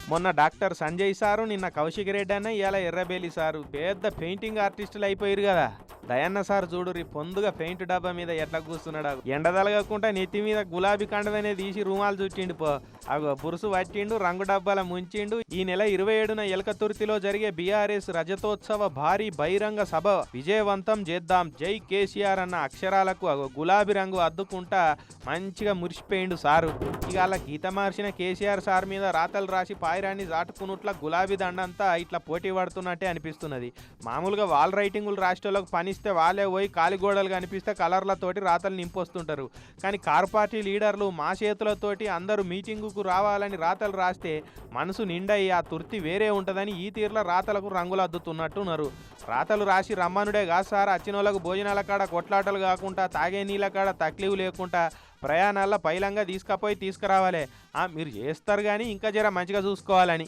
మొన్న doctor Sanjay sir, నిన్న కౌశిక్ రెడ్డి అన్న, ఇవాళ ఎర్రబేలి సారు పెద్ద పెయింటింగ్ ఆర్టిస్టులు అయిపోయారు కదా. దయన్న సార్ చూడురి పొందుగా పెయింట్ డబ్బా మీద ఎట్లా కూస్తున్నాడు. ఎండదలగకుండా నెత్తి మీద గులాబీ కండదనే తీసి రూమాలు చుట్టిండు పో. అగో బురుసు పట్టిండు, రంగు డబ్బాల ముంచిండు. ఈ నెల 27న ఎలకతుర్తిలో జరిగే బీఆర్ఎస్ రజతోత్సవ భారీ బహిరంగ సభ విజయవంతం చేద్దాం, జై కేసీఆర్ అన్న అక్షరాలకు అగో గులాబీ రంగు అద్దుకుంటా మంచిగా మురిసిపోయిండు సారు. ఇక అలా గీత మార్చిన కేసీఆర్ సార్ మీద రాతలు రాసి పాయిరాన్ని దాటుకున్నట్ల గులాబీ దండంతా ఇట్లా పోటీ పడుతున్నట్టే అనిపిస్తున్నది. మామూలుగా వాల్ రైటింగులు రాష్ట్రాలకు పనిస్తే వాళ్ళే పోయి కాలిగోడలు కనిపిస్తే కలర్లతోటి రాతలు నింపొస్తుంటారు. కానీ కార్ పార్టీ లీడర్లు మా చేతులతోటి అందరూ మీటింగుకు రావాలని రాతలు రాస్తే మనసు నిండయి ఆ తుర్తి వేరే ఉంటుందని ఈ తీరులో రాతలకు రంగులు అద్దుతున్నట్టున్నారు. రాతలు రాసి రమ్మనుడే కాదు సార్, వచ్చినోళ్ళకు భోజనాల కాడ కొట్లాటలు కాకుండా, తాగే నీళ్ళ కాడ తక్లీవు లేకుండా ప్రయాణాల్లో పైలంగా తీసుకుపోయి తీసుకురావాలి. మీరు చేస్తారు కానీ ఇంకా జర మంచిగా చూసుకోవాలని.